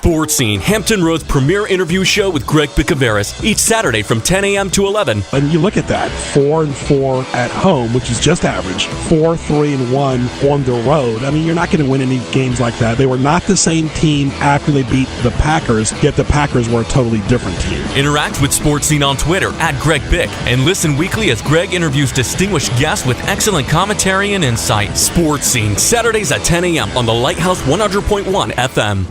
Sports Scene, Hampton Road's premier interview show with Greg Bicouvaris, each Saturday from 10 a.m. to 11. And you look at that, 4-4 at home, which is just average, 4-3-1 on the road. I mean, you're not going to win any games like that. They were not the same team after they beat the Packers, yet the Packers were a totally different team. Interact with Sports Scene on Twitter @GregBic and listen weekly as Greg interviews distinguished guests with excellent commentary and insight. Sports Scene, Saturdays at 10 a.m. on the Lighthouse 100.1 FM.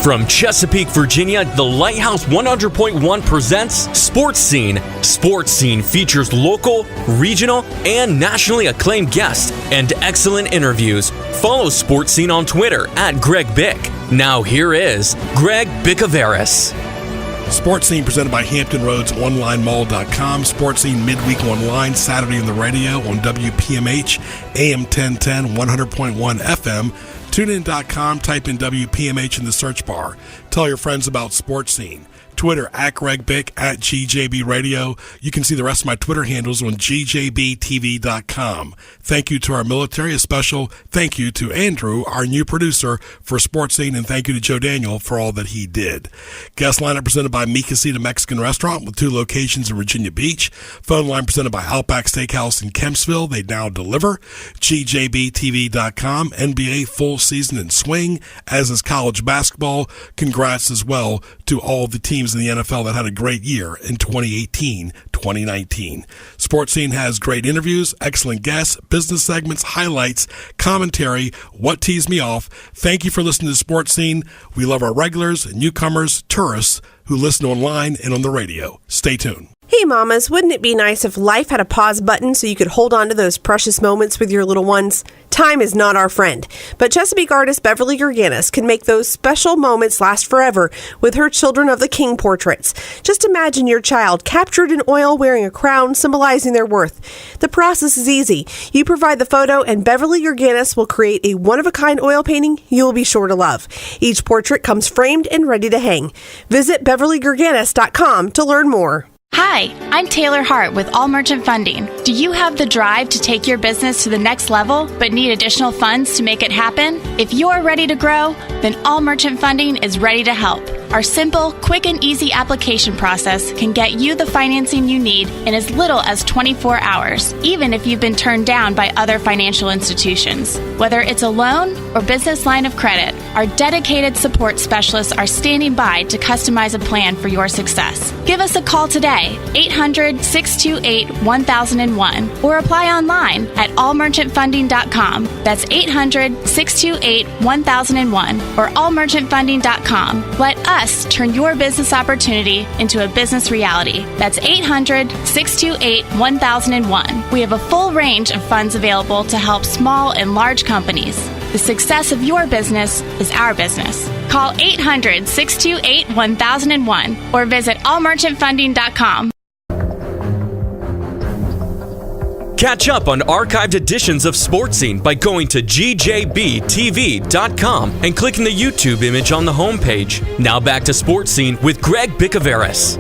From Chesapeake, Virginia, the Lighthouse 100.1 presents Sports Scene. Sports Scene features local, regional, and nationally acclaimed guests and excellent interviews. Follow Sports Scene on Twitter @GregBic. Now here is Greg Bicouvaris. Sports Scene presented by Hampton Roads OnlineMall.com. Sports Scene midweek online, Saturday on the radio on WPMH, AM 1010, 100.1 FM. TuneIn.com, type in WPMH in the search bar. Tell your friends about Sports Scene. Twitter @GregBic, @GJB Radio. You can see the rest of my Twitter handles on GJBTV.com. Thank you to our military. A special thank you to Andrew, our new producer for Sports Scene, and thank you to Joe Daniel for all that he did. Guest lineup presented by Mi Casita Mexican Restaurant with 2 locations in Virginia Beach. Phone line presented by Outback Steakhouse in Kempsville. They now deliver. GJBTV.com. NBA full season in swing, as is college basketball. Congrats as well to all the teams in the NFL that had a great year in 2018-2019. Sports Scene has great interviews, excellent guests, business segments, highlights, commentary, what teased me off. Thank you for listening to Sports Scene. We love our regulars, newcomers, tourists who listen online and on the radio. Stay tuned. Hey mamas, wouldn't it be nice if life had a pause button so you could hold on to those precious moments with your little ones? Time is not our friend, but Chesapeake artist Beverly Gerganis can make those special moments last forever with her Children of the King portraits. Just imagine your child captured in oil wearing a crown symbolizing their worth. The process is easy. You provide the photo and Beverly Gerganis will create a one-of-a-kind oil painting you will be sure to love. Each portrait comes framed and ready to hang. Visit BeverlyGerganis.com to learn more. Hi, I'm Taylor Hart with All Merchant Funding. Do you have the drive to take your business to the next level but need additional funds to make it happen? If you're ready to grow, then All Merchant Funding is ready to help. Our simple, quick, and easy application process can get you the financing you need in as little as 24 hours, even if you've been turned down by other financial institutions. Whether it's a loan or business line of credit, our dedicated support specialists are standing by to customize a plan for your success. Give us a call today, 800-628-1001, or apply online at allmerchantfunding.com. That's 800-628-1001 or allmerchantfunding.com. Let us turn your business opportunity into a business reality. That's 800-628-1001. We have a full range of funds available to help small and large companies. The success of your business is our business. Call 800-628-1001 or visit allmerchantfunding.com. Catch up on archived editions of Sports Scene by going to GJBTV.com and clicking the YouTube image on the homepage. Now back to Sports Scene with Greg Bicouvaris.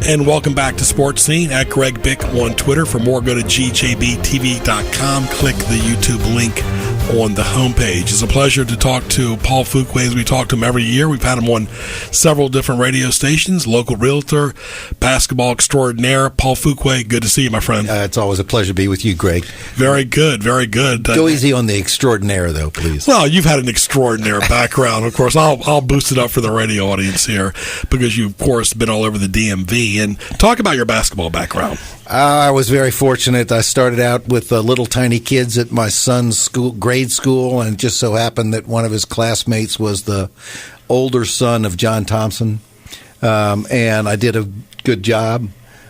And welcome back to Sports Scene @GregBic on Twitter. For more, go to GJBTV.com. Click the YouTube link on the homepage. It's a pleasure to talk to Paul Fuqua as we talk to him every year. We've had him on several different radio stations, local realtor, basketball extraordinaire. Paul Fuqua, good to see you, my friend. It's always a pleasure to be with you, Greg. Very good, very good. Go easy on the extraordinaire, though, please. Well, you've had an extraordinary background. Of course, I'll boost it up for the radio audience here because you've, of course, been all over the DMV. And talk about your basketball background. I was very fortunate. I started out with little tiny kids at my son's grade school, and it just so happened that one of his classmates was the older son of John Thompson, and I did a good job.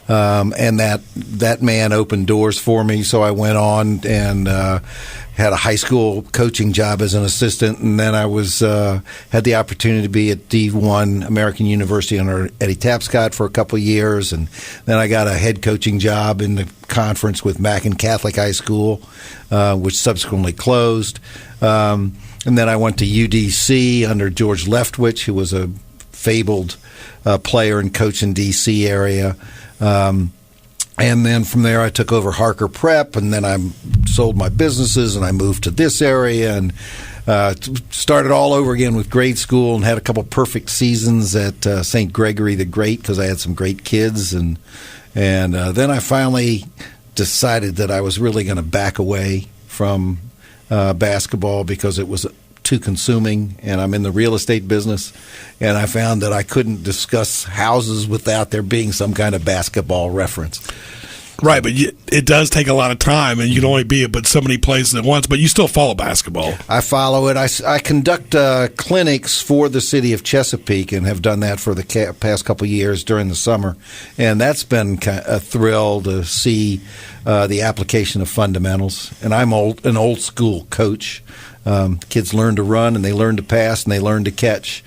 And that man opened doors for me, so I went on and had a high school coaching job as an assistant, and then I had the opportunity to be at D1 American University under Eddie Tapscott for a couple of years, and then I got a head coaching job in the conference with Mackin Catholic High School, which subsequently closed. And then I went to UDC under George Leftwich, who was a fabled player and coach in D.C. area. And then from there, I took over Harker Prep, and then I sold my businesses, and I moved to this area, and started all over again with grade school, and had a couple perfect seasons at St. Gregory the Great because I had some great kids, and then I finally decided that I was really going to back away from basketball because it was too consuming, and I'm in the real estate business, and I found that I couldn't discuss houses without there being some kind of basketball reference. Right, but it does take a lot of time, and you can only be at so many places at once, but you still follow basketball. I follow it. I conduct clinics for the city of Chesapeake and have done that for the past couple of years during the summer, and that's been a thrill to see the application of fundamentals. And I'm an old school coach. Kids learn to run, and they learn to pass, and they learn to catch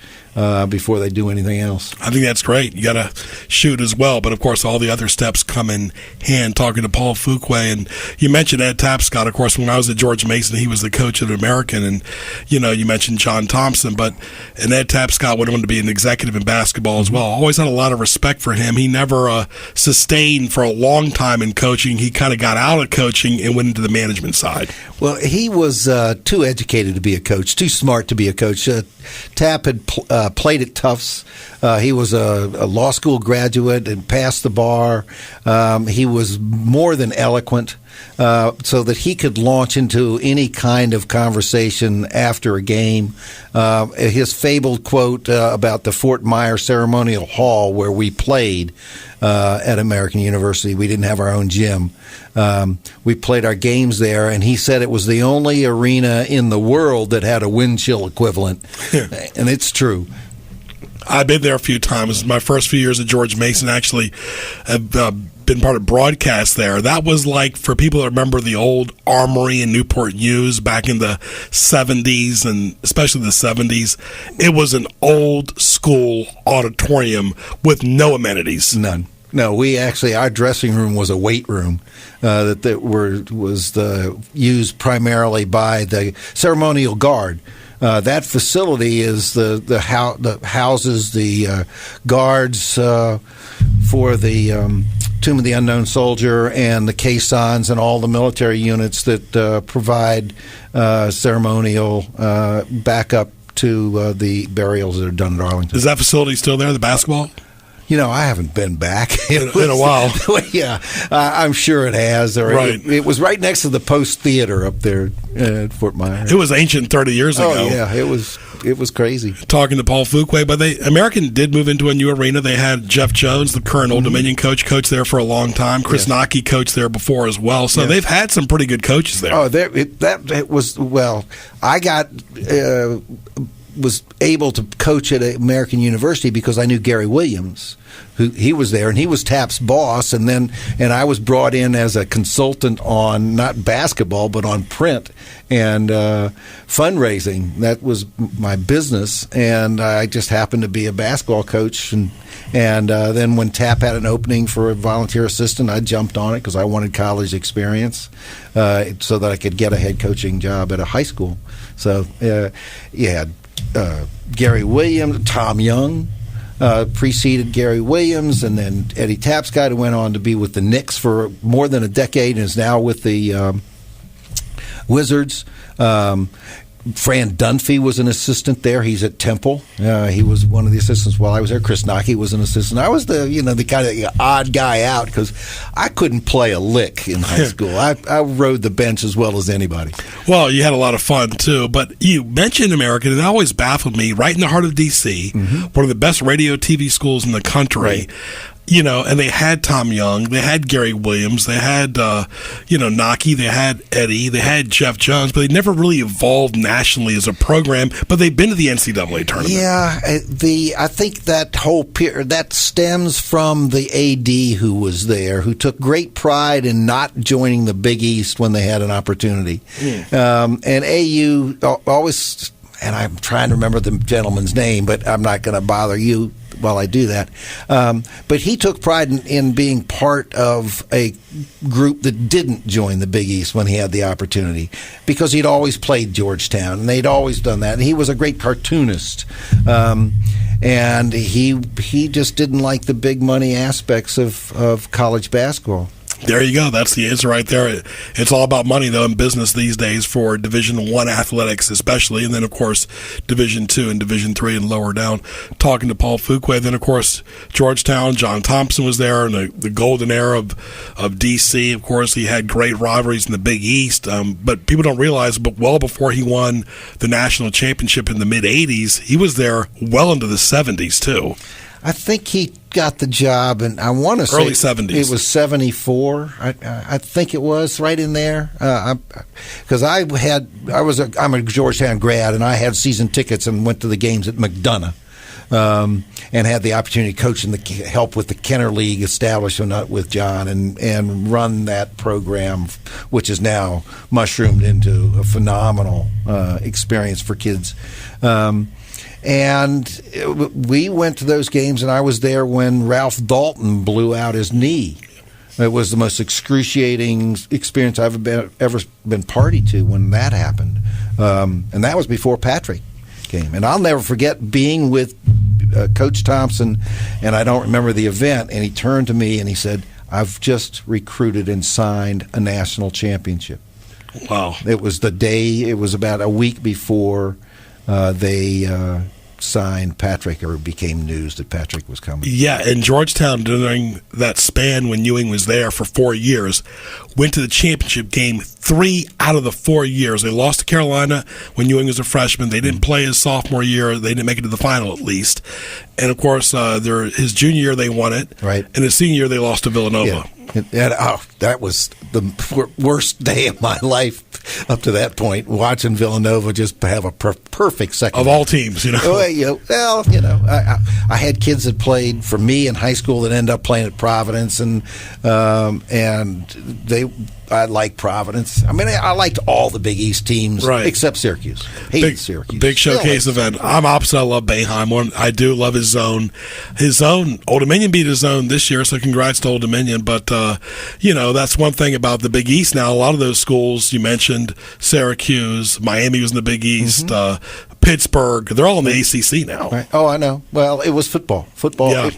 before they do anything else. I think that's great. You got to shoot as well, but of course all the other steps come in hand. Talking to Paul Fuqua, and you mentioned Ed Tapscott. Of course, when I was at George Mason, he was the coach of the American, and you mentioned John Thompson, and Ed Tapscott went on to be an executive in basketball as well. Always had a lot of respect for him. He never sustained for a long time in coaching. He kind of got out of coaching and went into the management side. Well, he was too educated to be a coach, too smart to be a coach. Tap had played at Tufts. He was a law school graduate and passed the bar. He was more than eloquent, so that he could launch into any kind of conversation after a game. His fabled quote about the Fort Myer Ceremonial Hall where we played at American University. We didn't have our own gym. We played our games there, and he said it was the only arena in the world that had a wind chill equivalent, and it's true. I've been there a few times. My first few years at George Mason, actually, have been part of broadcast there. That was like, for people that remember the old Armory in Newport News back in the 70s, and especially the 70s, it was an old school auditorium with no amenities. None. No, our dressing room was a weight room that was used primarily by the ceremonial guard. That facility is the houses the guards for the Tomb of the Unknown Soldier and the caissons and all the military units that provide ceremonial backup to the burials that are done at Arlington. Is that facility still there, the basketball? I haven't been back in a while. Yeah, I'm sure it has. Right. It was right next to the Post Theater up there at Fort Myers. It was ancient 30 years ago. Oh, yeah, it was crazy. Talking to Paul Fuqua, but American did move into a new arena. They had Jeff Jones, the current Old Dominion coach there for a long time. Chris Nockey coached there before as well. So they've had some pretty good coaches there. Oh, I got... was able to coach at American University because I knew Gary Williams, who he was there, and he was Tap's boss, and I was brought in as a consultant on not basketball but on print and fundraising. That was my business, and I just happened to be a basketball coach, and then when Tap had an opening for a volunteer assistant, I jumped on it because I wanted college experience so that I could get a head coaching job at a high school. So Gary Williams, Tom Young preceded Gary Williams, and then Eddie Tapscott, who went on to be with the Knicks for more than a decade and is now with the Wizards. Fran Dunphy was an assistant there. He's at Temple. He was one of the assistants while I was there. Chris Nockey was an assistant. I was the kind of odd guy out because I couldn't play a lick in high school. I rode the bench as well as anybody. Well, you had a lot of fun too. But you mentioned American, and it always baffled me. Right in the heart of D.C., one of the best radio TV schools in the country. Right. And they had Tom Young, they had Gary Williams, they had, Nockey, they had Eddie, they had Jeff Jones, but they never really evolved nationally as a program, but they've been to the NCAA tournament. Yeah, I think that whole period, that stems from the AD who was there, who took great pride in not joining the Big East when they had an opportunity. And AU always, and I'm trying to remember the gentleman's name, but I'm not going to bother you while I do that. But he took pride in being part of a group that didn't join the Big East when he had the opportunity, because he'd always played Georgetown, and they'd always done that. And he was a great cartoonist. And he just didn't like the big money aspects of college basketball. There you go. That's the answer right there. It's all about money, though, in business these days for Division I athletics especially, and then, of course, Division II and Division III and lower down. Talking to Paul Fuqua. Then, of course, Georgetown, John Thompson was there, and the golden era of D.C. Of course, he had great rivalries in the Big East, but people don't realize, but well before he won the national championship in the mid-'80s, he was there well into the 70s, too. I think he got the job, and I want to say early 70s. It was 74. I think it was right in there, because I'm a Georgetown grad, and I had season tickets and went to the games at McDonough, and had the opportunity to coach and help with the Kenner League establishment with John, and run that program, which is now mushroomed into a phenomenal experience for kids. And we went to those games, and I was there when Ralph Dalton blew out his knee. It was the most excruciating experience I've ever been party to when that happened. And that was before Patrick came. And I'll never forget being with Coach Thompson, and I don't remember the event, and he turned to me and he said, "I've just recruited and signed a national championship." Wow. It was about a week before they signed Patrick, or it became news that Patrick was coming. Yeah, and Georgetown, during that span when Ewing was there for 4 years, went to the championship game 3 out of the 4 years. They lost to Carolina when Ewing was a freshman. They didn't play his sophomore year. They didn't make it to the final, at least. And, of course, his junior year they won it. Right. And his senior year they lost to Villanova. Yeah. That was the worst day of my life up to that point, watching Villanova just have a perfect second. Of all teams, you know. I had kids that played for me in high school that ended up playing at Providence, and I like Providence. I mean, I liked all the Big East teams, right, except Syracuse. Hated Syracuse. Big showcase event. I'm opposite. I love Boeheim. I do love his zone. His zone. Old Dominion beat his zone this year, so congrats to Old Dominion. But, that's one thing about the Big East now. A lot of those schools you mentioned, Syracuse, Miami was in the Big East, Pittsburgh, they're all in the ACC now. Right. Oh, I know. Well, it was football. Yeah.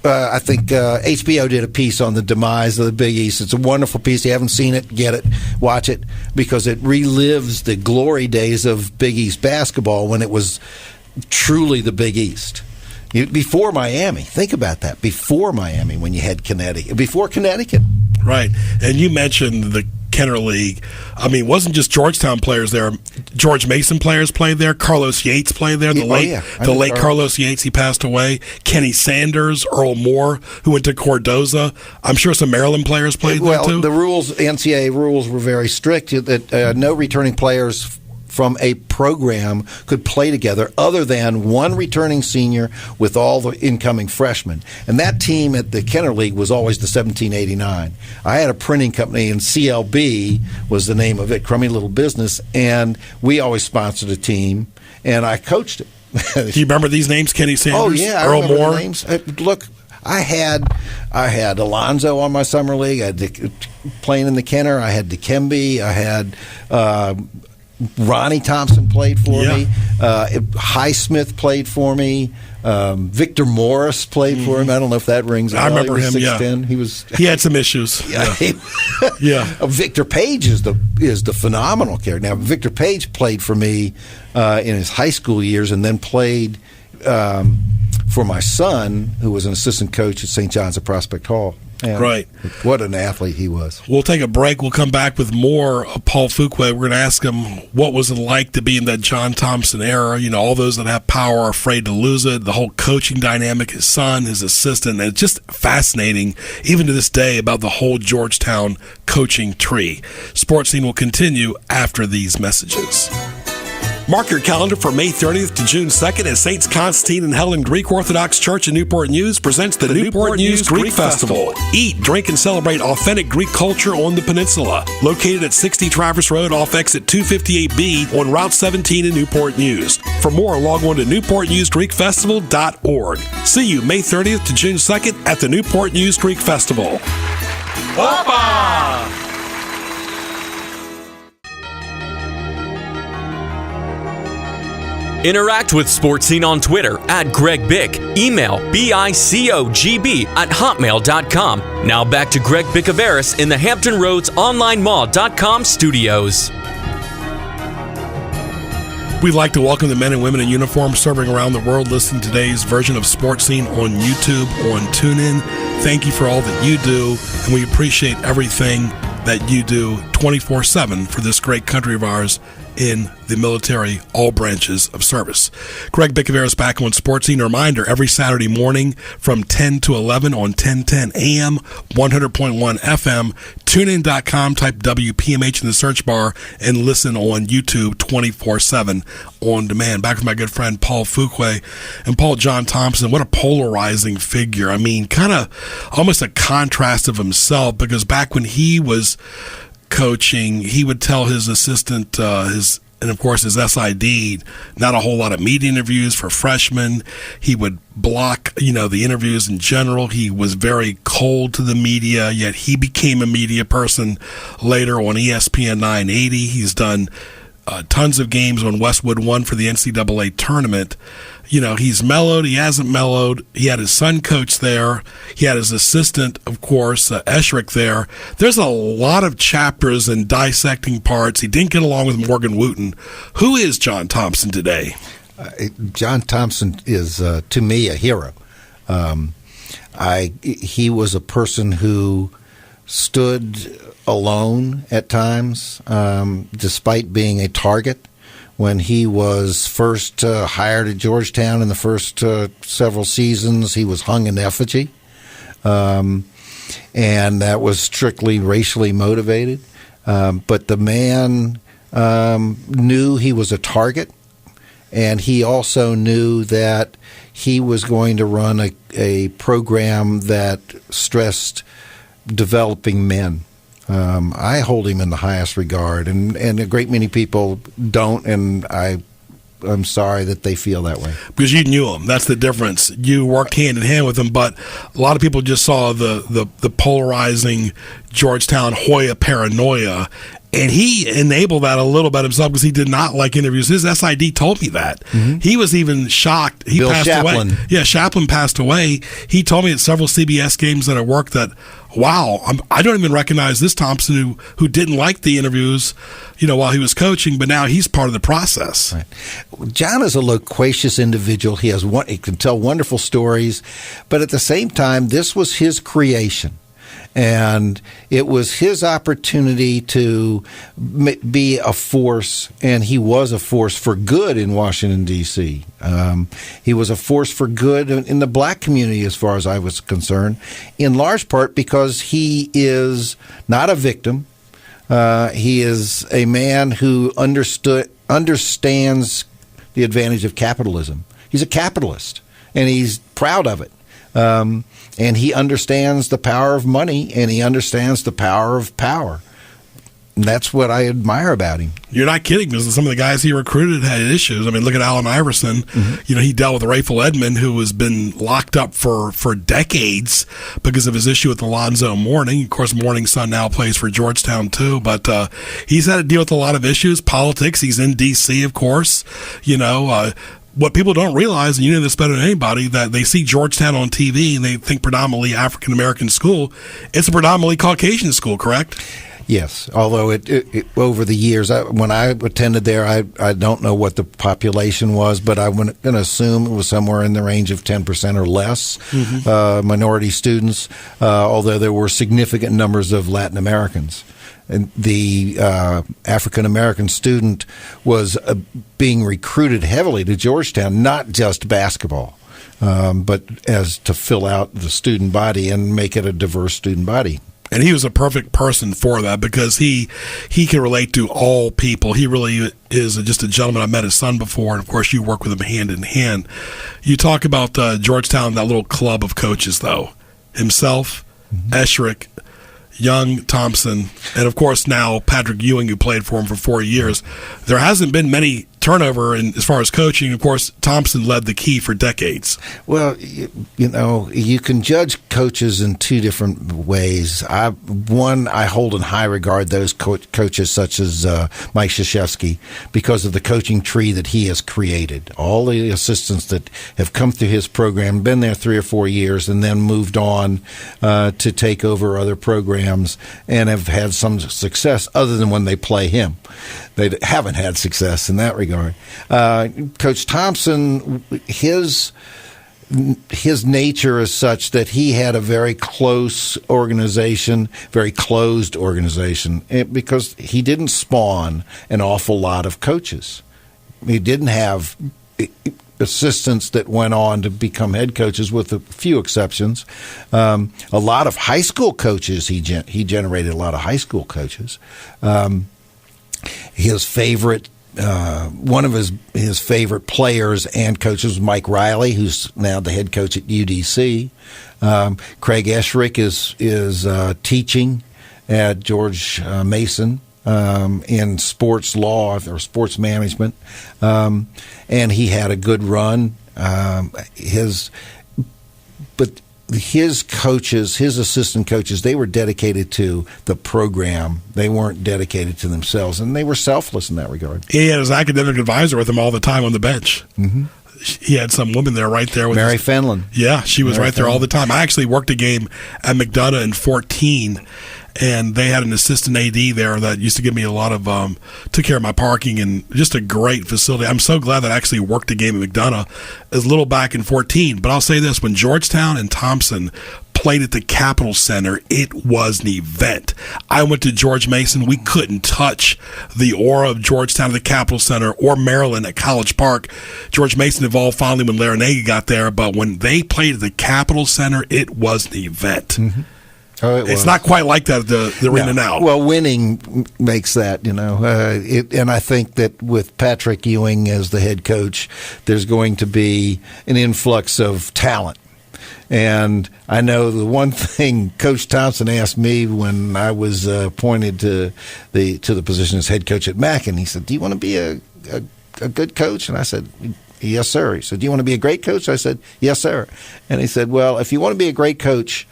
I think HBO did a piece on the demise of the Big East. It's a wonderful piece. If you haven't seen it, get it, watch it, because it relives the glory days of Big East basketball when it was truly the Big East. Before Miami. Think about that. Before Miami, when you had Connecticut. Before Connecticut. Right. And you mentioned the Kenner League. I mean, it wasn't just Georgetown players there. George Mason players played there. Carlos Yates played there. The late Carlos Yates, he passed away. Kenny Sanders, Earl Moore, who went to Cardozo. I'm sure some Maryland players played there, too. The NCAA rules were very strict that no returning players from a program could play together other than one returning senior with all the incoming freshmen. And that team at the Kenner League was always the 1789. I had a printing company, and CLB was the name of it, Crummy Little Business, and we always sponsored a team, and I coached it. Do you remember these names, Kenny Sanders? Oh, yeah. Earl Moore? The names. Look, I had Alonzo on my summer league. I had playing in the Kenner. I had Dikembe. I had Ronnie Thompson played for me. Highsmith played for me. Victor Morris played for him. I don't know if that rings. I remember him. 6'10". He had some issues. Victor Page is the phenomenal character. Now, Victor Page played for me in his high school years, and then played for my son, who was an assistant coach at St. John's at Prospect Hall. And right. What an athlete he was. We'll take a break. We'll come back with more of Paul Fuqua. We're going to ask him what was it like to be in that John Thompson era. You know, all those that have power are afraid to lose it. The whole coaching dynamic, his son, his assistant. And it's just fascinating, even to this day, about the whole Georgetown coaching tree. Sports Scene will continue after these messages. Mark your calendar for May 30th to June 2nd as Saints Constantine and Helen Greek Orthodox Church in Newport News presents the Newport News Greek Festival. Eat, drink, and celebrate authentic Greek culture on the peninsula. Located at 60 Traverse Road off exit 258B on Route 17 in Newport News. For more, log on to newportnewsgreekfestival.org. See you May 30th to June 2nd at the Newport News Greek Festival. Opa! Interact with Sports Scene on Twitter at Greg Bick. Email bicogb@hotmail.com. Now back to Greg Bicouvaris in the Hampton Roads OnlineMall.com studios. We'd like to welcome the men and women in uniform serving around the world listening to today's version of Sports Scene on YouTube, on TuneIn. Thank you for all that you do, and we appreciate everything that you do 24/7 for this great country of ours in the military, all branches of service. Greg Bicouvaris back on Sports Scene. A reminder, every Saturday morning from 10 to 11 on 1010 AM, 100.1 FM, tunein.com, type WPMH in the search bar, and listen on YouTube 24/7 on demand. Back with my good friend Paul Fuqua and Paul John Thompson. What a polarizing figure. I mean, kind of almost a contrast of himself, because back when he was coaching, he would tell his assistant, and of course his SID, not a whole lot of media interviews for freshmen. He would block, the interviews in general. He was very cold to the media, yet he became a media person later on ESPN 980. He's done tons of games on Westwood One for the NCAA tournament. He's mellowed. He hasn't mellowed. He had his son coach there. He had his assistant, of course, Esherick there. There's a lot of chapters and dissecting parts. He didn't get along with Morgan Wooten. Who is John Thompson today? John Thompson is, to me, a hero. He was a person who stood alone at times, despite being a target. When he was first hired at Georgetown in the first several seasons, he was hung in effigy, and that was strictly racially motivated. But the man knew he was a target, and he also knew that he was going to run a program that stressed developing men. I hold him in the highest regard, and a great many people don't, and I'm sorry that they feel that way. Because you knew him. That's the difference. You worked hand in hand with him, but a lot of people just saw the polarizing Georgetown Hoya paranoia, and he enabled that a little bit himself because he did not like interviews. His SID told me that. Mm-hmm. He was even shocked. He Bill passed Chaplin. away. Yeah, Chaplin passed away. He told me at several CBS games that I worked that, wow, I don't even recognize this Thompson who didn't like the interviews, while he was coaching, but now he's part of the process. Right. John is a loquacious individual. He can tell wonderful stories, but at the same time, this was his creation. And it was his opportunity to be a force, and he was a force for good in Washington, D.C. He was a force for good in the black community, as far as I was concerned, in large part because he is not a victim. He is a man who understands the advantage of capitalism. He's a capitalist, and he's proud of it. And he understands the power of money, and he understands the power of power. And that's what I admire about him. You're not kidding, because some of the guys he recruited had issues. I mean, look at Allen Iverson. Mm-hmm. He dealt with Rayful Edmond, who has been locked up for decades because of his issue with Alonzo Mourning. Of course, Mourning's son now plays for Georgetown, too. But he's had to deal with a lot of issues, politics. He's in D.C., of course. What people don't realize, and you know this better than anybody, that they see Georgetown on TV and they think predominantly African-American school. It's a predominantly Caucasian school, correct? Yes, although it over the years, when I attended there, I don't know what the population was, but I'm going to assume it was somewhere in the range of 10% or less minority students, although there were significant numbers of Latin Americans. And the African-American student was being recruited heavily to Georgetown, not just basketball, but as to fill out the student body and make it a diverse student body. And he was a perfect person for that because he can relate to all people. He really is just a gentleman. I met his son before, and of course you work with him hand in hand. You talk about Georgetown, that little club of coaches, though. Himself, Esherick, Young, Thompson, and of course now Patrick Ewing, who played for him for 4 years. There hasn't been many turnover as far as coaching. Of course, Thompson led the key for decades. Well, you can judge coaches in two different ways. I hold in high regard those coaches such as Mike Krzyzewski because of the coaching tree that he has created. All the assistants that have come through his program, been there 3 or 4 years, and then moved on to take over other programs and have had some success other than when they play him. They haven't had success in that regard. Coach Thompson, his nature is such that he had a very close organization, very closed organization, because he didn't spawn an awful lot of coaches. He didn't have assistants that went on to become head coaches, with a few exceptions. A lot of high school coaches, he generated a lot of high school coaches. His favorite, one of his favorite players and coaches was Mike Riley, who's now the head coach at UDC. Craig Esherick is teaching at George Mason in sports law or sports management, and he had a good run. His coaches, his assistant coaches, they were dedicated to the program. They weren't dedicated to themselves, and they were selfless in that regard. He had his academic advisor with him all the time on the bench. Mm-hmm. He had some woman there right there with Mary Fenlon. Yeah, she was right there all the time. I actually worked a game at McDonough in 14, and they had an assistant AD there that used to give me a lot of took care of my parking, and just a great facility. I'm so glad that I actually worked a game at McDonough as little back in 14. But I'll say this, when Georgetown and Thompson played at the Capitol Center, it was an event. I went to George Mason. We couldn't touch the aura of Georgetown at the Capitol Center or Maryland at College Park. George Mason evolved finally when Larranaga got there, but when they played at the Capitol Center, it was an event. Mm-hmm. Oh, it's not quite like that at the arena now. Well, winning makes that, and I think that with Patrick Ewing as the head coach, there's going to be an influx of talent. And I know the one thing Coach Thompson asked me when I was appointed to the position as head coach at Mackin, he said, "Do you want to be a good coach?" And I said, "Yes, sir." He said, "Do you want to be a great coach?" I said, "Yes, sir." And he said, "Well, if you want to be a great coach,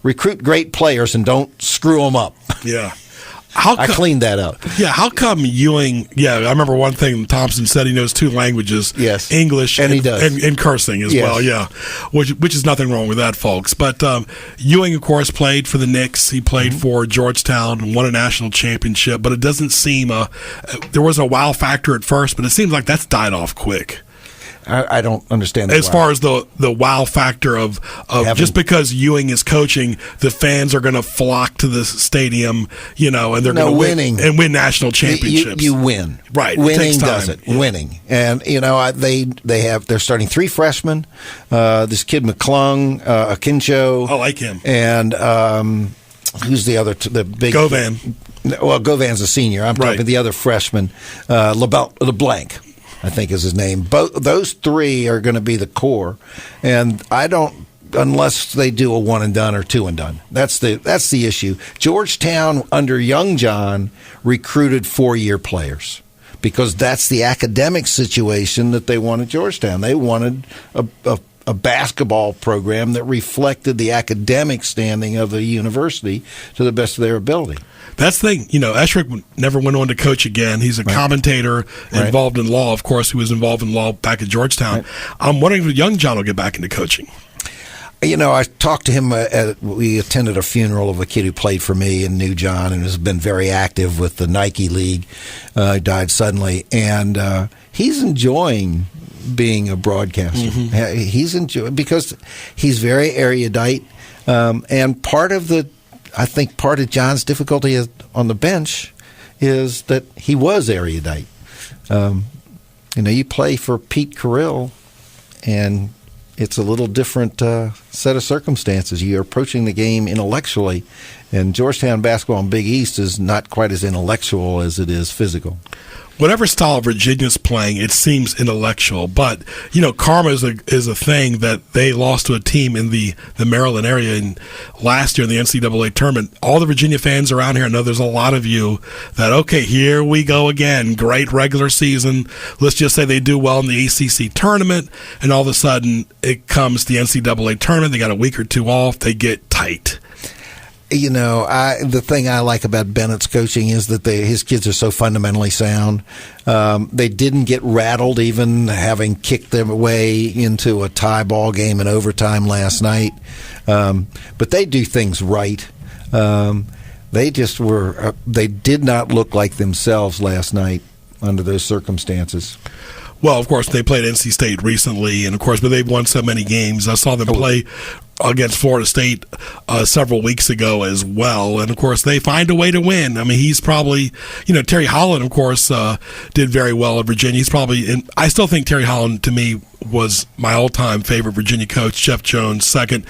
recruit great players and don't screw them up." Yeah. I cleaned that up. Yeah, how come Ewing? Yeah, I remember one thing Thompson said. He knows 2 languages. Yes, English and he does, and cursing as well. Yeah, which is nothing wrong with that, folks. But Ewing, of course, played for the Knicks. He played for Georgetown and won a national championship. But it doesn't seem there was a wow factor at first, but it seems like that's died off quick. I don't understand as far as the wow factor of just because Ewing is coaching, the fans are going to flock to the stadium, and they're going to win national championships. You win, right? Winning does it. Yeah. Winning, and they're starting 3 freshmen. This kid McClung, Akinjo. I like him. And who's the other? The big Govan. Well, Govan's a senior. I'm talking the other freshman, LeBlanc, I think is his name. Those 3 are going to be the core, and I don't, unless they do a one and done or two and done. That's the issue. Georgetown under Young John recruited 4-year players because that's the academic situation that they wanted. Georgetown, they wanted a basketball program that reflected the academic standing of the university to the best of their ability. That's the thing. Esherick never went on to coach again. He's a commentator involved in law, of course, who was involved in law back at Georgetown. Right. I'm wondering if Young John will get back into coaching. I talked to him. We attended a funeral of a kid who played for me in New John and has been very active with the Nike League. Died suddenly. And he's enjoying being a broadcaster. Mm-hmm. He's enjoying because he's very erudite. And part of John's difficulty on the bench is that he was erudite. You play for Pete Carrill, and it's a little different set of circumstances. You're approaching the game intellectually, and Georgetown basketball in Big East is not quite as intellectual as it is physical. Whatever style Virginia's playing, it seems intellectual. But, karma is a thing that they lost to a team in the Maryland area last year in the NCAA tournament. All the Virginia fans around here, I know there's a lot of you that, okay, here we go again. Great regular season. Let's just say they do well in the ACC tournament, and all of a sudden it comes the NCAA tournament. They got a week or two off. They get tight. The thing I like about Bennett's coaching is that his kids are so fundamentally sound. They didn't get rattled, even having kicked them away into a tie ball game in overtime last night. But they do things right. They did not look like themselves last night under those circumstances. Well, of course, they played NC State recently, and but they've won so many games. I saw them play against Florida State several weeks ago as well, and of course, they find a way to win. I mean, he's probably, Terry Holland, of course, did very well at Virginia. He's probably, and I still think Terry Holland, to me, was my all-time favorite Virginia coach. Jeff Jones second.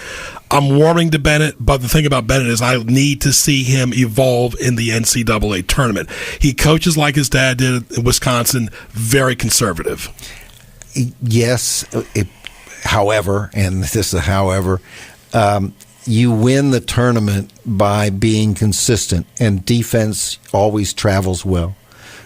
I'm warming to Bennett, but the thing about Bennett is I need to see him evolve in the NCAA tournament. He coaches like his dad did in Wisconsin, very conservative. Yes, however, and this is however, you win the tournament by being consistent, and defense always travels well.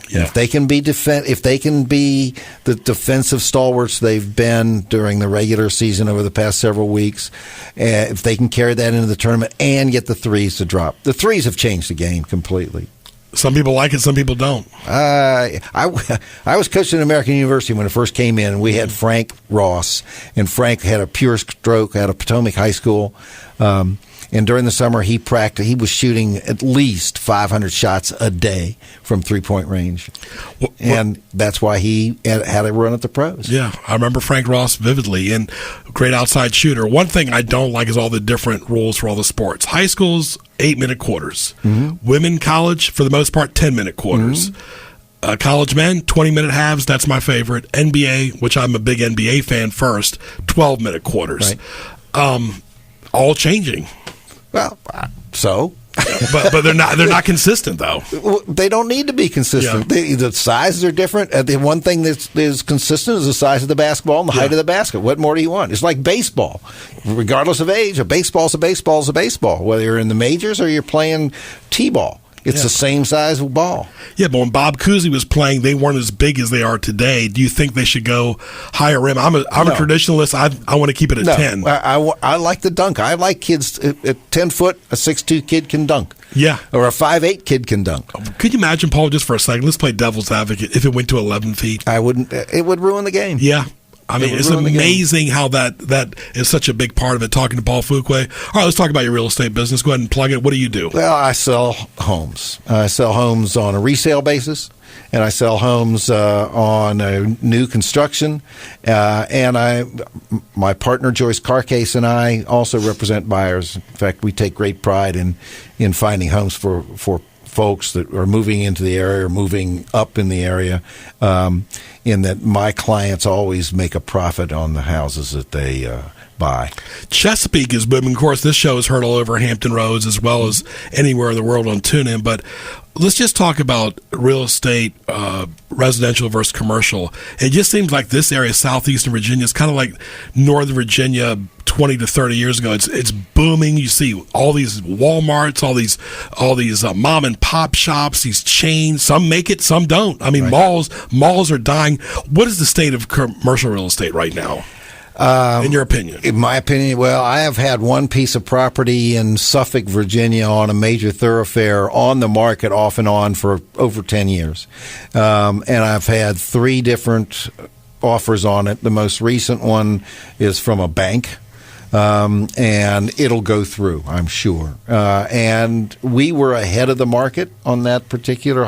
Yeah. If they can be the defensive stalwarts they've been during the regular season over the past several weeks, if they can carry that into the tournament and get the threes to drop. The threes have changed the game completely. Some people like it, some people don't. I was coaching at American University when it first came in, and we had Frank Ross, and Frank had a pure stroke out of Potomac High School. And during the summer, he practiced. He was shooting at least 500 shots a day from three-point range, and that's why he had a run at the pros. Yeah, I remember Frank Ross vividly, and great outside shooter. One thing I don't like is all the different rules for all the sports. High school's 8-minute quarters. Mm-hmm. Women college, for the most part, 10-minute quarters. Mm-hmm. College men, 20-minute halves. That's my favorite. NBA, which I'm a big NBA fan first, 12-minute quarters. Right. All changing. Well, so, but they're not consistent though. They don't need to be consistent. Yeah. The sizes are different. The one thing that is consistent is the size of the basketball and the height of the basket. What more do you want? It's like baseball, regardless of age. A baseball is a baseball is a baseball. Whether you're in the majors or you're playing t-ball. It's the same size of ball. Yeah, but when Bob Cousy was playing, they weren't as big as they are today. Do you think they should go higher rim? I'm a traditionalist. I want to keep it at 10. I like the dunk. I like kids at 10 foot, a 6'2" kid can dunk. Yeah. Or a 5'8" kid can dunk. Could you imagine, Paul, just for a second, let's play devil's advocate, if it went to 11 feet? I wouldn't. It would ruin the game. Yeah. I mean, it's amazing how that is such a big part of it, talking to Paul Fuqua. All right, let's talk about your real estate business. Go ahead and plug it. What do you do? Well, I sell homes. I sell homes on a resale basis, and I sell homes on a new construction. And my partner, Joyce Carcase, and I also represent buyers. In fact, we take great pride in finding homes for folks that are moving into the area or moving up in the area, in that my clients always make a profit on the houses that they buy. Chesapeake is booming. Of course, this show is heard all over Hampton Roads as well as anywhere in the world on TuneIn. But let's just talk about real estate, residential versus commercial. It just seems like this area, Southeastern Virginia, is kind of like Northern Virginia 20 to 30 years ago. It's booming. You see all these Walmarts, all these mom and pop shops, these chains. Some make it, some don't. I mean, right. Malls are dying. What is the state of commercial real estate right now? In your opinion? In my opinion, well, I have had one piece of property in Suffolk, Virginia on a major thoroughfare on the market off and on for over 10 years. And I've had 3 different offers on it. The most recent one is from a bank. And it'll go through, I'm sure. And we were ahead of the market on that particular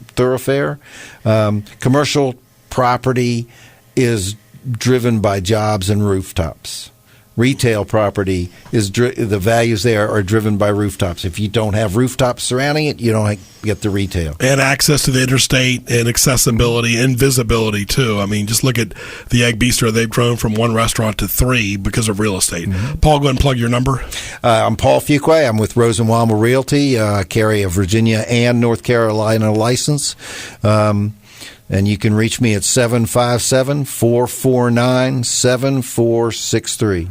thoroughfare. Commercial property is driven by jobs and rooftops. retail property is the values there are driven by rooftops. If you don't have rooftops surrounding it, you don't get the retail. And access to the interstate and accessibility and visibility, too. I mean, just look at the Egg Bistro. They've grown from one restaurant to 3 because of real estate. Mm-hmm. Paul, go ahead and plug your number. I'm Paul Fuqua. I'm with Rosenwalmer Realty. Carry a Virginia and North Carolina license. And you can reach me at 757-449-7463.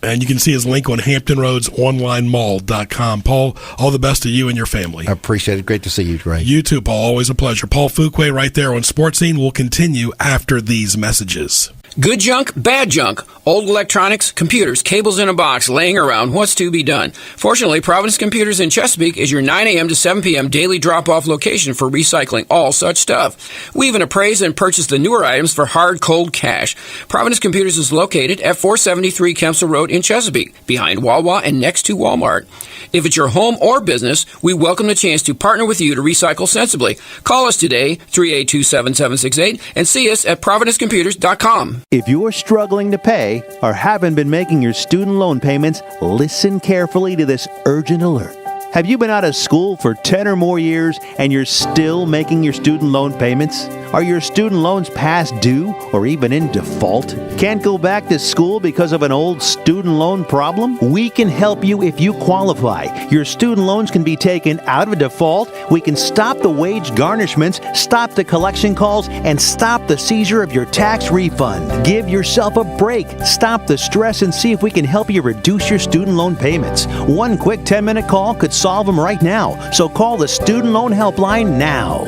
And you can see his link on HamptonRoadsOnlineMall.com. Paul, all the best to you and your family. I appreciate it. Great to see you, Greg. You too, Paul. Always a pleasure. Paul Fuqua right there on Sports Scene. Will continue after these messages. Good junk, bad junk, old electronics, computers, cables in a box laying around. What's to be done? Fortunately, Providence Computers in Chesapeake is your 9 a.m. to 7 p.m. daily drop-off location for recycling all such stuff. We even appraise and purchase the newer items for hard, cold cash. Providence Computers is located at 473 Kempsell Road in Chesapeake, behind Wawa and next to Walmart. If it's your home or business, we welcome the chance to partner with you to recycle sensibly. Call us today, 382-7768, and see us at providencecomputers.com. If you're struggling to pay or haven't been making your student loan payments, listen carefully to this urgent alert. Have you been out of school for 10 or more years and you're still making your student loan payments? Are your student loans past due or even in default? Can't go back to school because of an old student loan problem? We can help you if you qualify. Your student loans can be taken out of default. We can stop the wage garnishments, stop the collection calls, and stop the seizure of your tax refund. Give yourself a break. Stop the stress and see if we can help you reduce your student loan payments. One quick 10-minute call could solve them right now. So call the Student Loan Helpline now.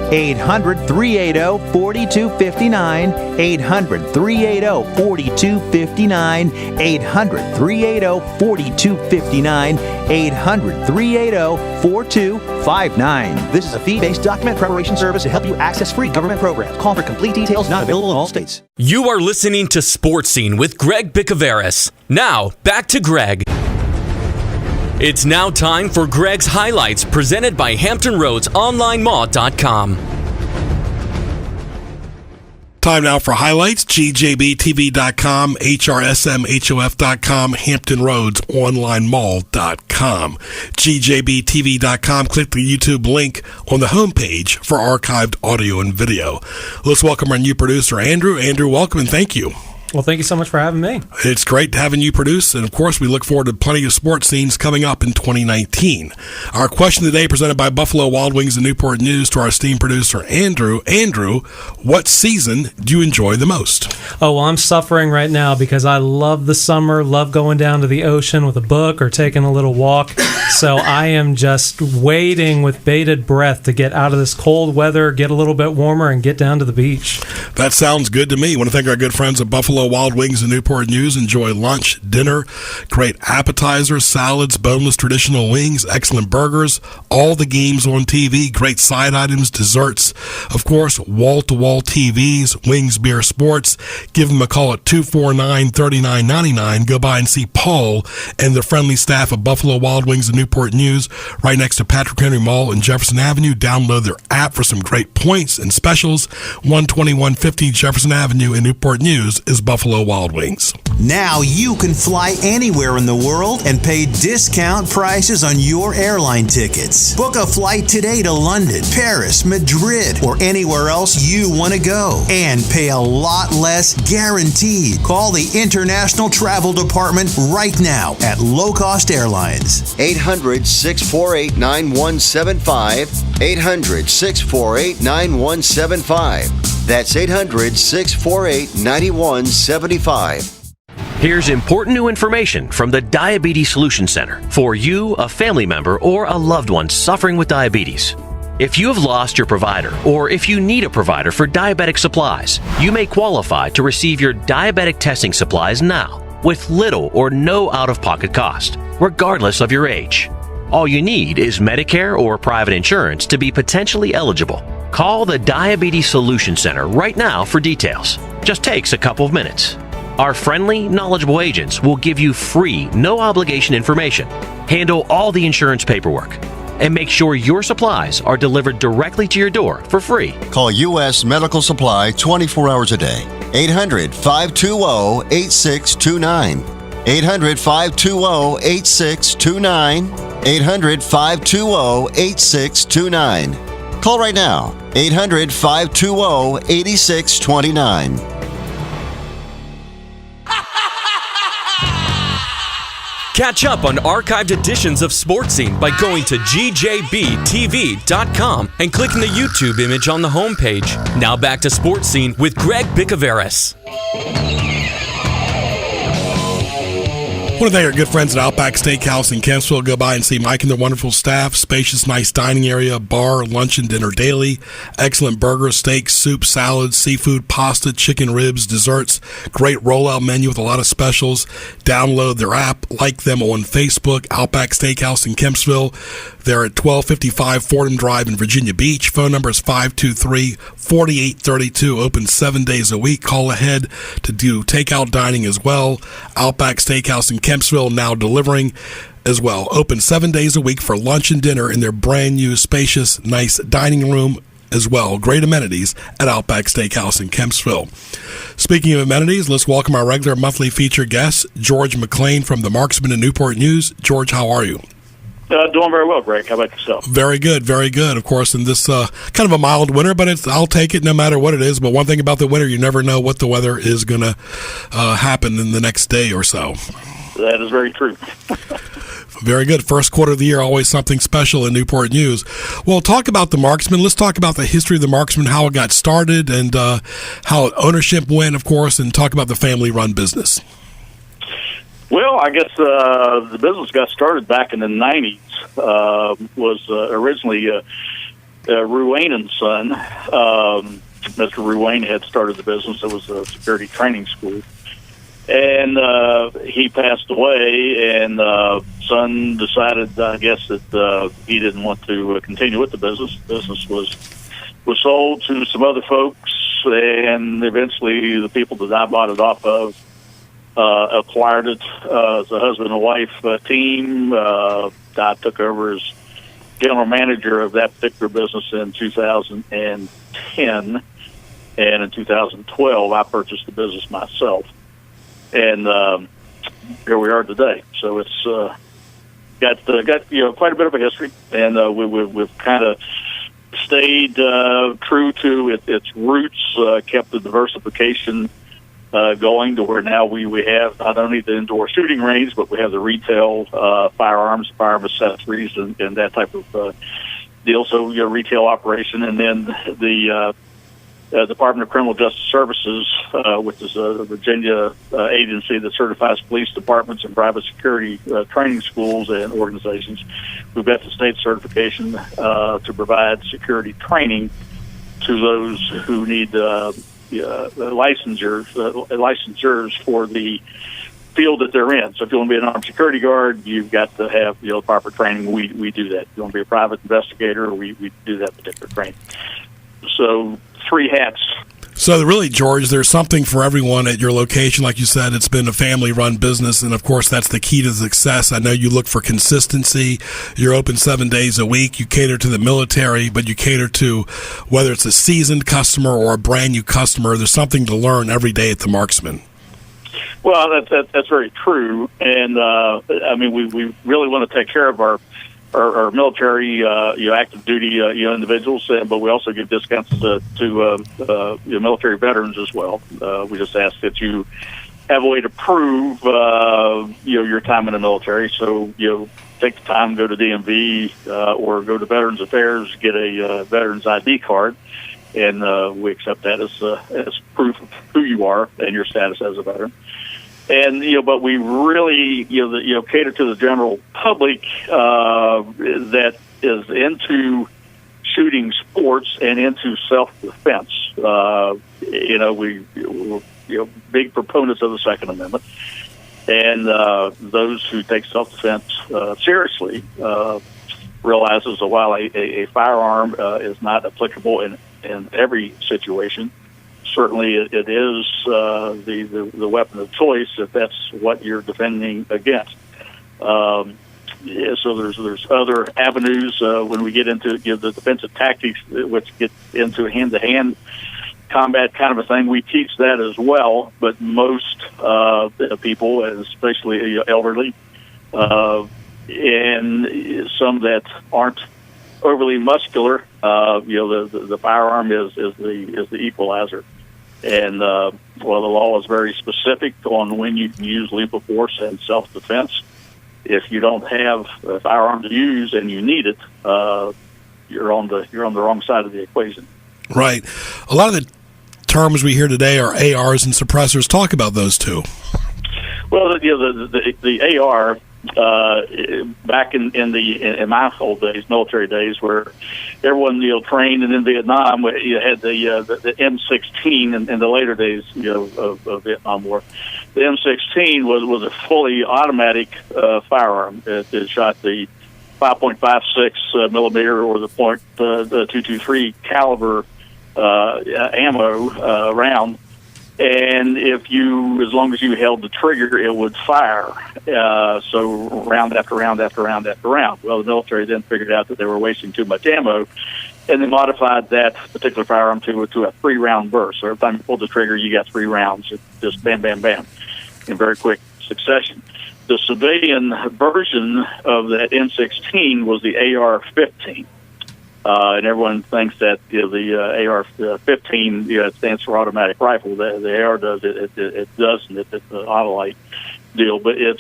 800-380-4259, 800-380-4259, 800-380-4259, 800-380-4259. This is a fee-based document preparation service to help you access free government programs. Call for complete details, not available in all states. You are listening to Sports Scene with Greg Bicouvaris. Now, back to Greg. It's now time for Greg's Highlights, presented by HamptonRoadsOnlineMall.com. Time now for highlights. GJBTV.com, HRSMHOF.com, HamptonRoadsOnlineMall.com. GJBTV.com. Click the YouTube link on the homepage for archived audio and video. Let's welcome our new producer, Andrew. Andrew, welcome and thank you. Well, thank you so much for having me. It's great having you produce, and of course, we look forward to plenty of sports scenes coming up in 2019. Our question today, presented by Buffalo Wild Wings and Newport News, to our esteemed producer, Andrew. Andrew, what season do you enjoy the most? Oh, well, I'm suffering right now because I love the summer, love going down to the ocean with a book or taking a little walk. So I am just waiting with bated breath to get out of this cold weather, get a little bit warmer, and get down to the beach. That sounds good to me. I want to thank our good friends at Buffalo Wild Wings and Newport News. Enjoy lunch, dinner, great appetizers, salads, boneless traditional wings, excellent burgers, all the games on TV, great side items, desserts, of course, wall-to-wall TVs, Wings, Beer, Sports. Give them a call at 249-3999. Go by and see Paul and the friendly staff of Buffalo Wild Wings and Newport News right next to Patrick Henry Mall and Jefferson Avenue. Download their app for some great points and specials. 12150 Jefferson Avenue in Newport News is Buffalo Wild Wings. Now you can fly anywhere in the world and pay discount prices on your airline tickets. Book a flight today to London, Paris, Madrid, or anywhere else you want to go and pay a lot less guaranteed. Call the International Travel Department right now at Low Cost Airlines. 800-648-9175. 800-648-9175. That's 800-648-9175. Here's important new information from the Diabetes Solution Center for you, a family member, or a loved one suffering with diabetes. If you have lost your provider, or if you need a provider for diabetic supplies, you may qualify to receive your diabetic testing supplies now with little or no out-of-pocket cost, regardless of your age. All you need is Medicare or private insurance to be potentially eligible. Call the Diabetes Solution Center right now for details. Just takes a couple of minutes. Our friendly, knowledgeable agents will give you free, no-obligation information, handle all the insurance paperwork, and make sure your supplies are delivered directly to your door for free. Call U.S. Medical Supply 24 hours a day. 800-520-8629. 800-520-8629. 800-520-8629. Call right now. 800-520-8629. Catch up on archived editions of Sports Scene by going to gjbtv.com and clicking the YouTube image on the homepage. Now back to Sports Scene with Greg Bicouvaris. I want to thank our good friends at Outback Steakhouse in Kempsville. Go by and see Mike and their wonderful staff. Spacious, nice dining area, bar, lunch, and dinner daily. Excellent burgers, steaks, soup, salads, seafood, pasta, chicken ribs, desserts. Great rollout menu with a lot of specials. Download their app. Like them on Facebook. Outback Steakhouse in Kempsville. They're at 1255 Fordham Drive in Virginia Beach. Phone number is 523-4832. Open 7 days a week. Call ahead to do takeout dining as well. Outback Steakhouse in Kempsville now delivering as well. Open 7 days a week for lunch and dinner in their brand new, spacious, nice dining room as well. Great amenities at Outback Steakhouse in Kempsville. Speaking of amenities, let's welcome our regular monthly feature guest, George McClain from the Marksman and Newport News. George, how are you? Doing very well, Greg. How about yourself? Very good, very good. Of course, in this kind of a mild winter, but I'll take it no matter what it is. But one thing about the winter, you never know what the weather is going to happen in the next day or so. That is very true. Very good. First quarter of the year, always something special in Newport News. Well, talk about the Marksman. Let's talk about the history of the Marksman, how it got started, and how ownership went, of course, and talk about the family-run business. Well, I guess the business got started back in the 90s. Was originally Ruane and Son. Mr. Ruane had started the business. It was a security training school. And he passed away, and Son decided, I guess, that he didn't want to continue with the business. The business was sold to some other folks, and eventually the people that I bought it off of acquired it as a husband and wife team. I took over as general manager of that particular business in 2010, and in 2012 I purchased the business myself, and here we are today. So it's got quite a bit of a history, and we've kind of stayed true to its roots, kept the diversification going to where now we have not only the indoor shooting range, but we have the retail firearms, firearm accessories, and that type of deal. So, retail operation, and then the Department of Criminal Justice Services, which is a Virginia agency that certifies police departments and private security training schools and organizations. We've got the state certification to provide security training to those who need licensures for the field that they're in. So if you want to be an armed security guard, you've got to have proper training. We do that. If you want to be a private investigator, we do that particular training. So 3 hats. So really, George, there's something for everyone at your location. Like you said, it's been a family-run business, and of course, that's the key to success. I know you look for consistency. You're open 7 days a week. You cater to the military, but you cater to whether it's a seasoned customer or a brand-new customer. There's something to learn every day at the Marksman. Well, that's very true, and we really want to take care of our military, active duty, individuals, but we also give discounts to military veterans as well. We just ask that you have a way to prove, your time in the military. So, take the time, go to DMV, or go to Veterans Affairs, get a veteran's ID card, and we accept that as proof of who you are and your status as a veteran. And but we really cater to the general public that is into shooting sports and into self-defense. We're big proponents of the Second Amendment, and those who take self-defense seriously realizes that while a firearm is not applicable in every situation, certainly it is the weapon of choice if that's what you're defending against. So there's other avenues when we get into the defensive tactics, which get into hand-to-hand combat kind of a thing. We teach that as well, but most people, especially elderly, and some that aren't overly muscular, the firearm is the equalizer. And the law is very specific on when you can use lethal force and self-defense. If you don't have a firearm to use and you need it, you're on the wrong side of the equation. Right. A lot of the terms we hear today are ARs and suppressors. Talk about those two. Well, the AR. Back in my old days, military days, where everyone trained, and in Vietnam you had the M16, and in the later days of Vietnam War, the M16 was a fully automatic firearm. It shot the 5.56 millimeter or the .223 caliber ammo round. And as long as you held the trigger, it would fire. So round after round after round after round. Well, the military then figured out that they were wasting too much ammo, and they modified that particular firearm to a 3-round burst. So every time you pulled the trigger, you got 3 rounds. It just bam, bam, bam, in very quick succession. The civilian version of that M16 was the AR-15. And everyone thinks that the AR-15 it stands for automatic rifle. The AR does it doesn't. It's an autolite deal, but it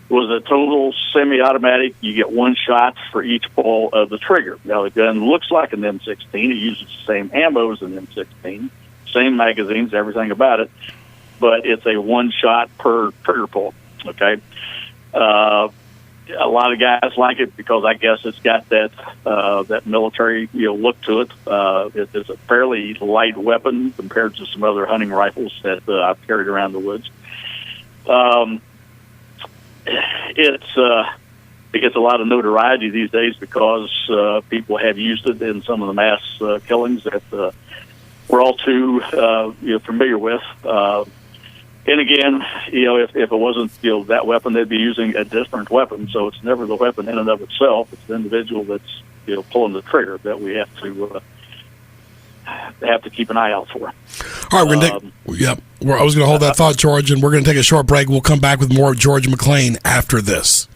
was a total semi-automatic. You get one shot for each pull of the trigger. Now the gun looks like an M16. It uses the same ammo as an M16, same magazines, everything about it, but it's a one shot per trigger pull. Okay. A lot of guys like it because I guess it's got that military look to it. It's a fairly light weapon compared to some other hunting rifles that I've carried around the woods. It gets a lot of notoriety these days because people have used it in some of the mass killings that we're all too familiar with. And again, if it wasn't that weapon, they'd be using a different weapon. So it's never the weapon in and of itself. It's the individual that's pulling the trigger that we have to keep an eye out for. All right, we're gonna I was going to hold that thought, George, and we're going to take a short break. We'll come back with more George McClain after this.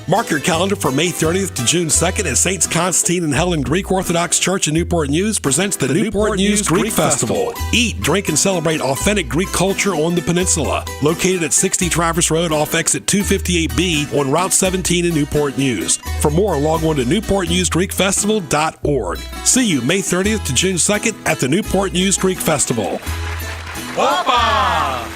Mark your calendar for May 30th to June 2nd as Saints Constantine and Helen Greek Orthodox Church in Newport News presents the Newport News Greek Festival. Eat, drink, and celebrate authentic Greek culture on the peninsula. Located at 60 Traverse Road off exit 258B on Route 17 in Newport News. For more, log on to newportnewsgreekfestival.org. See you May 30th to June 2nd at the Newport News Greek Festival. Opa!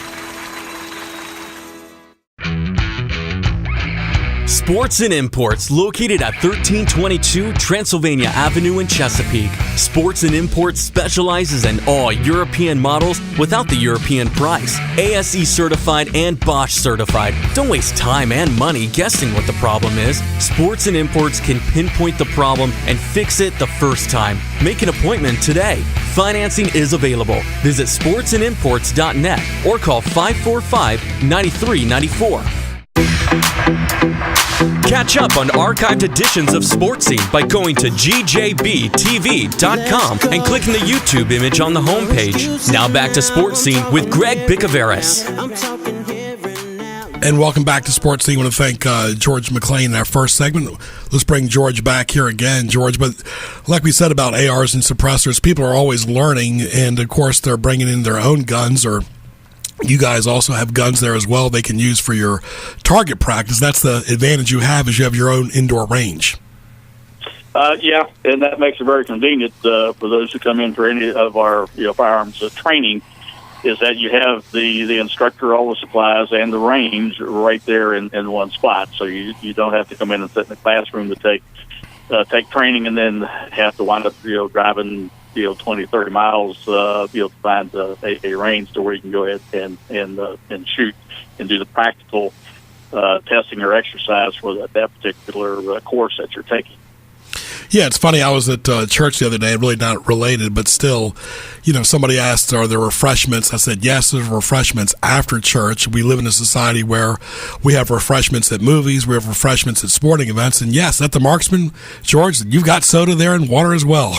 Sports and Imports, located at 1322 Transylvania Avenue in Chesapeake. Sports and Imports specializes in all European models without the European price. ASE certified and Bosch certified. Don't waste time and money guessing what the problem is. Sports and Imports can pinpoint the problem and fix it the first time. Make an appointment today. Financing is available. Visit sportsandimports.net or call 545-9394. Catch up on archived editions of Sports Scene by going to gjbtv.com and clicking the YouTube image on the homepage. Now back to Sports Scene with Greg Bicouvaris. And welcome back to Sports Scene. I want to thank George McClain in our first segment. Let's bring George back here again, George. But like we said about ARs and suppressors, people are always learning, and of course they're bringing in their own guns, or you guys also have guns there as well they can use for your target practice. That's the advantage you have, is you have your own indoor range. Yeah, and that makes it very convenient for those who come in for any of our firearms training, is that you have the instructor, all the supplies, and the range right there in one spot. So you don't have to come in and sit in the classroom to take training and then have to wind up driving 20, 30 miles, to find a range to where you can go ahead and shoot and do the practical testing or exercise for that particular course that you're taking. Yeah, it's funny. I was at church the other day, really not related, but still, somebody asked, are there refreshments? I said, yes, there's refreshments after church. We live in a society where we have refreshments at movies, we have refreshments at sporting events, and yes, at the Marksman, George, you've got soda there and water as well.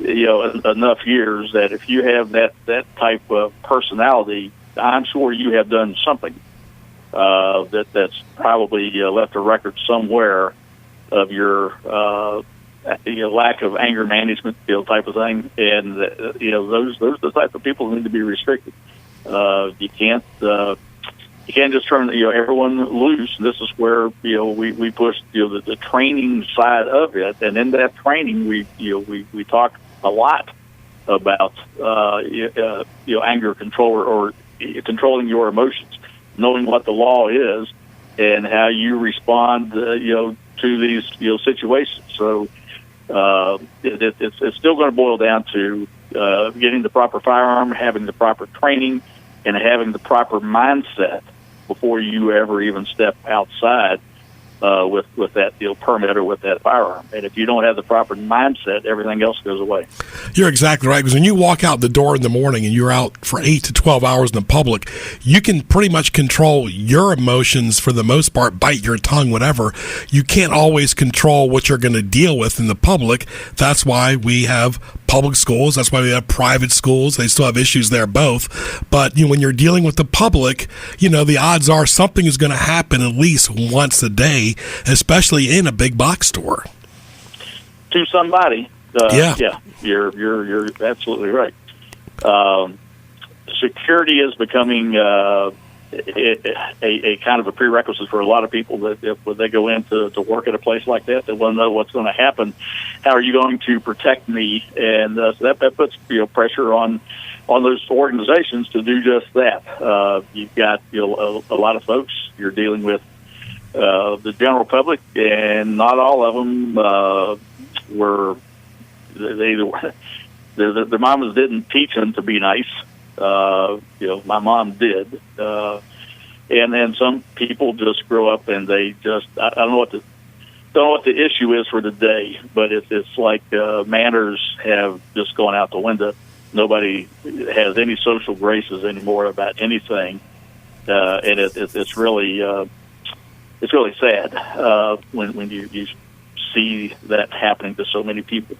enough years that if you have that type of personality, I'm sure you have done something that's probably left a record somewhere of your lack of anger management type of thing, and those are the type of people who need to be restricted. You can't just turn everyone loose. This is where we push the training side of it, and in that training we talk a lot about anger control or controlling your emotions, knowing what the law is, and how you respond to these situations. So it's still going to boil down to getting the proper firearm, having the proper training, and having the proper mindset before you ever even step outside with that permit or with that firearm. And if you don't have the proper mindset, everything else goes away. You're exactly right, because when you walk out the door in the morning and you're out for 8 to 12 hours in the public, you can pretty much control your emotions for the most part, bite your tongue, whatever. You can't always control what you're going to deal with in the public. That's why we have public schools. That's why we have private schools. They still have issues there both. But when you're dealing with the public, the odds are something is going to happen at least once a day, especially in a big box store. To somebody. Yeah, you're absolutely right. Security is becoming a kind of a prerequisite for a lot of people that when they go in to work at a place like that, they want to know what's going to happen. How are you going to protect me? And so that puts pressure on those organizations to do just that. You've got a lot of folks you're dealing with. The general public, and not all of them were. Their mamas didn't teach them to be nice. My mom did, and then some people just grow up and they just I don't know what the issue is for the day, but it's like manners have just gone out the window. Nobody has any social graces anymore about anything, and it's really sad when you see that happening to so many people.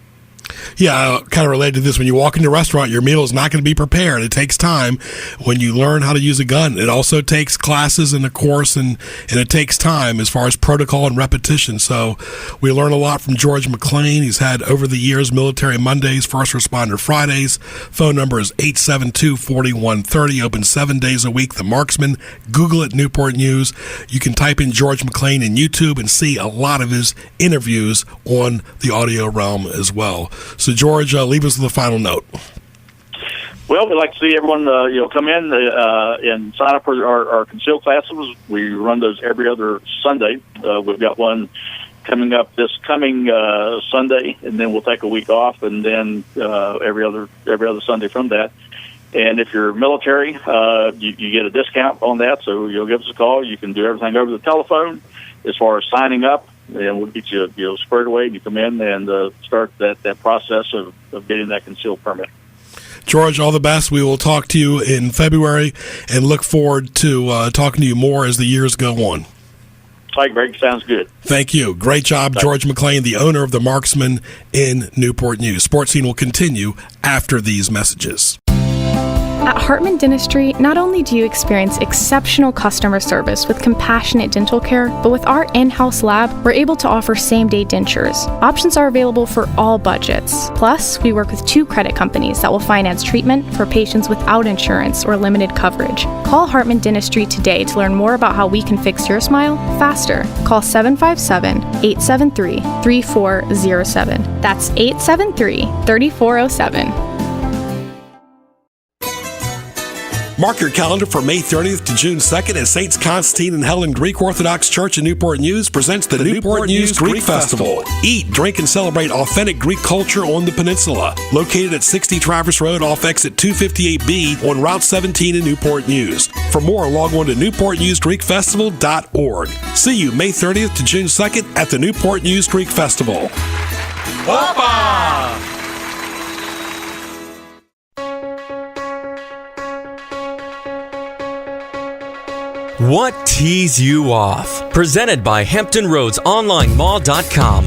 Yeah, kind of related to this. When you walk into a restaurant, your meal is not going to be prepared. It takes time when you learn how to use a gun. It also takes classes and a course, and it takes time as far as protocol and repetition. So we learn a lot from George McClain. He's had, over the years, Military Mondays, First Responder Fridays. Phone number is 872-4130. Open 7 days a week. The Marksman. Google it, Newport News. You can type in George McClain in YouTube and see a lot of his interviews on the audio realm as well. So, George, leave us with a final note. Well, we'd like to see everyone, come in and sign up for our concealed classes. We run those every other Sunday. We've got one coming up this coming Sunday, and then we'll take a week off, and then every other Sunday from that. And if you're military, you get a discount on that, so you'll give us a call. You can do everything over the telephone as far as signing up. And we'll get you squared away, and you come in and start that process of getting that concealed permit. George, all the best. We will talk to you in February and look forward to talking to you more as the years go on. Hi, Greg. Sounds good. Thank you. Great job, George McClain, the owner of the Marksman in Newport News. Sports Scene will continue after these messages. At Hartman Dentistry, not only do you experience exceptional customer service with compassionate dental care, but with our in-house lab, we're able to offer same-day dentures. Options are available for all budgets. Plus, we work with 2 credit companies that will finance treatment for patients without insurance or limited coverage. Call Hartman Dentistry today to learn more about how we can fix your smile faster. Call 757-873-3407. That's 873-3407. Mark your calendar for May 30th to June 2nd as Saints Constantine and Helen Greek Orthodox Church in Newport News presents the Newport News Greek Festival. Eat, drink, and celebrate authentic Greek culture on the peninsula. Located at 60 Traverse Road off exit 258B on Route 17 in Newport News. For more, log on to newportnewsgreekfestival.org. See you May 30th to June 2nd at the Newport News Greek Festival. Opa! What tees you off? Presented by HamptonRoadsOnlineMall.com.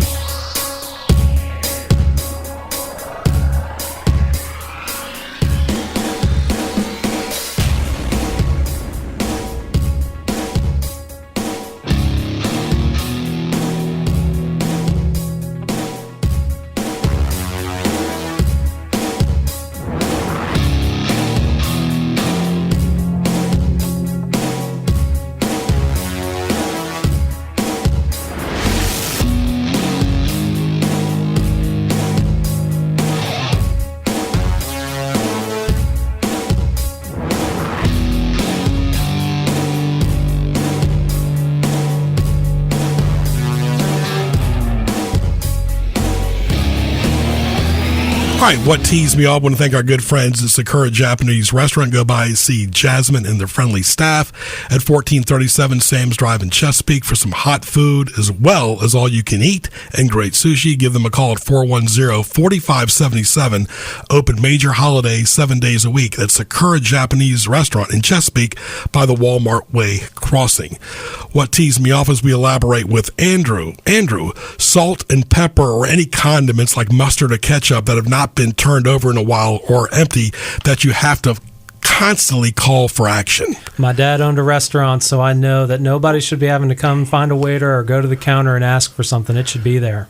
All right, what teased me off, I want to thank our good friends at Sakura Japanese Restaurant. Go by and see Jasmine and their friendly staff at 1437 Sam's Drive in Chesapeake for some hot food as well as all you can eat and great sushi. Give them a call at 410-4577. Open major holidays 7 days a week. That's Sakura Japanese Restaurant in Chesapeake by the Walmart Way crossing. What teased me off as we elaborate with Andrew. Andrew, salt and pepper or any condiments like mustard or ketchup that have not been turned over in a while or empty that you have to constantly call for action. My dad owned a restaurant, so I know that nobody should be having to come find a waiter or go to the counter and ask for something. It should be there.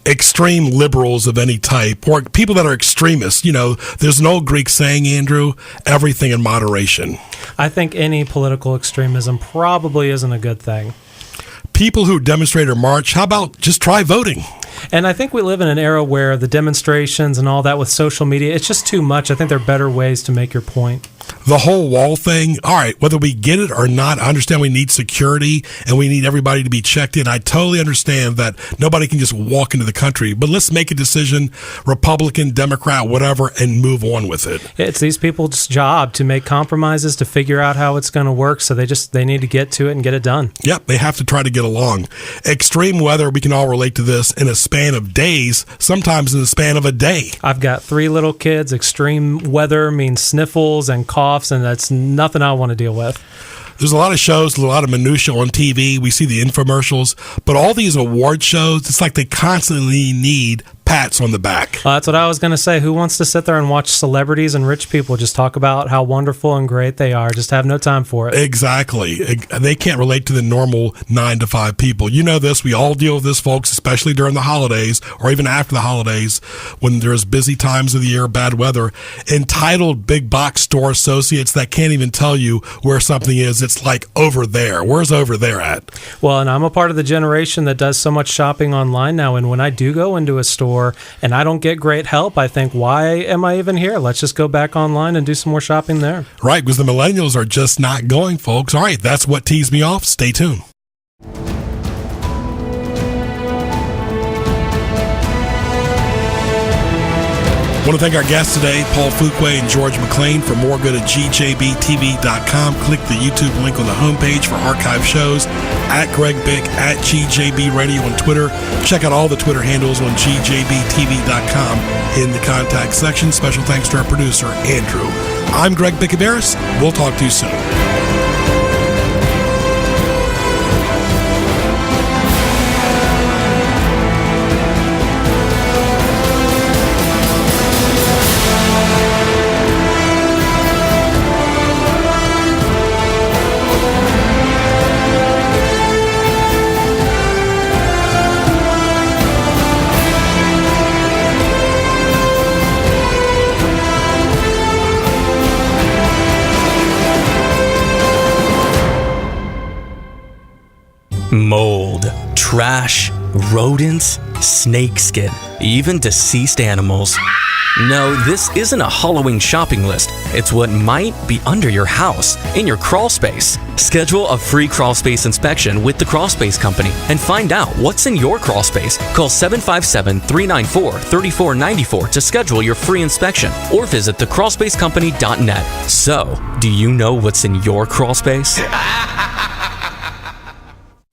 Extreme liberals of any type, or people that are extremists. You know, there's an old Greek saying, Andrew, everything in moderation. I think any political extremism probably isn't a good thing. People who demonstrate or march, how about just try voting? And I think we live in an era where the demonstrations and all that with social media, it's just too much. I think there are better ways to make your point. The whole wall thing, all right, whether we get it or not, I understand we need security and we need everybody to be checked in. I totally understand that nobody can just walk into the country, but let's make a decision, Republican, Democrat, whatever, and move on with it. It's these people's job to make compromises, to figure out how it's going to work, so they need to get to it and get it done. Yep, they have to try to get along. Extreme weather, we can all relate to this, in a span of days, sometimes in the span of a day. I've got 3 little kids. Extreme weather means sniffles and coughs, and that's nothing I want to deal with. There's a lot of shows, a lot of minutia on TV. We see the infomercials, but all these award shows, it's like they constantly need pats on the back. That's what I was going to say. Who wants to sit there and watch celebrities and rich people just talk about how wonderful and great they are? Just have no time for it. Exactly. They can't relate to the normal 9 to 5 people. You know this. We all deal with this, folks, especially during the holidays or even after the holidays when there's busy times of the year, bad weather. Entitled big box store associates that can't even tell you where something is. It's like over there. Where's over there at? Well, and I'm a part of the generation that does so much shopping online now. And when I do go into a store and I don't get great help, I think, why am I even here? Let's just go back online and do some more shopping there. Right, because the millennials are just not going, folks. All right, that's what teased me off. Stay tuned. I want to thank our guests today, Paul Fuqua and George McClain. For more, go to gjbtv.com. Click the YouTube link on the homepage for archive shows. At Greg Bick, at GJB Radio on Twitter. Check out all the Twitter handles on gjbtv.com in the contact section. Special thanks to our producer, Andrew. I'm Greg Bicouvaris. We'll talk to you soon. Mold, trash, rodents, snakeskin, even deceased animals. No, this isn't a Halloween shopping list. It's what might be under your house, in your crawl space. Schedule a free crawl space inspection with the Crawl Space Company and find out what's in your crawl space. Call 757-394-3494 to schedule your free inspection or visit thecrawlspacecompany.net. So, do you know what's in your crawl space?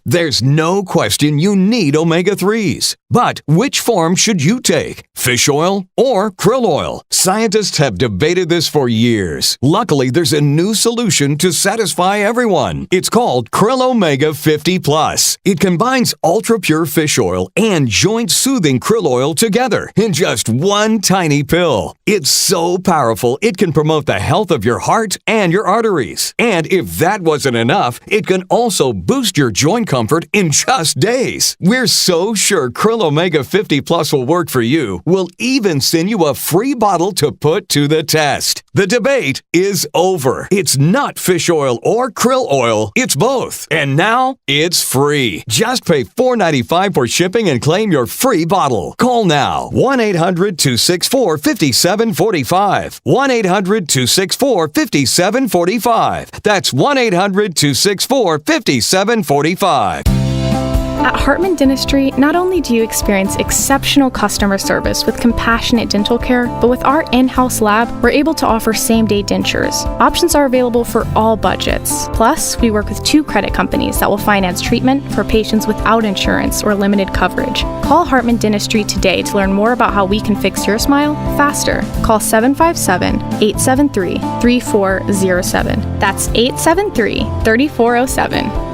There's no question you need omega-3s. But which form should you take? Fish oil or krill oil? Scientists have debated this for years. Luckily, there's a new solution to satisfy everyone. It's called Krill Omega 50 Plus. It combines ultra-pure fish oil and joint-soothing krill oil together in just one tiny pill. It's so powerful, it can promote the health of your heart and your arteries. And if that wasn't enough, it can also boost your joint comfort in just days. We're so sure Krill Omega 50 Plus will work for you. We'll even send you a free bottle to put to the test. The debate is over. It's not fish oil or krill oil. It's both. And now it's free. Just pay $4.95 for shipping and claim your free bottle. Call now. 1-800-264-5745. 1-800-264-5745. That's 1-800-264-5745. At Hartman Dentistry, not only do you experience exceptional customer service with compassionate dental care, but with our in-house lab, we're able to offer same-day dentures. Options are available for all budgets. Plus, we work with 2 credit companies that will finance treatment for patients without insurance or limited coverage. Call Hartman Dentistry today to learn more about how we can fix your smile faster. Call 757-873-3407. That's 873-3407.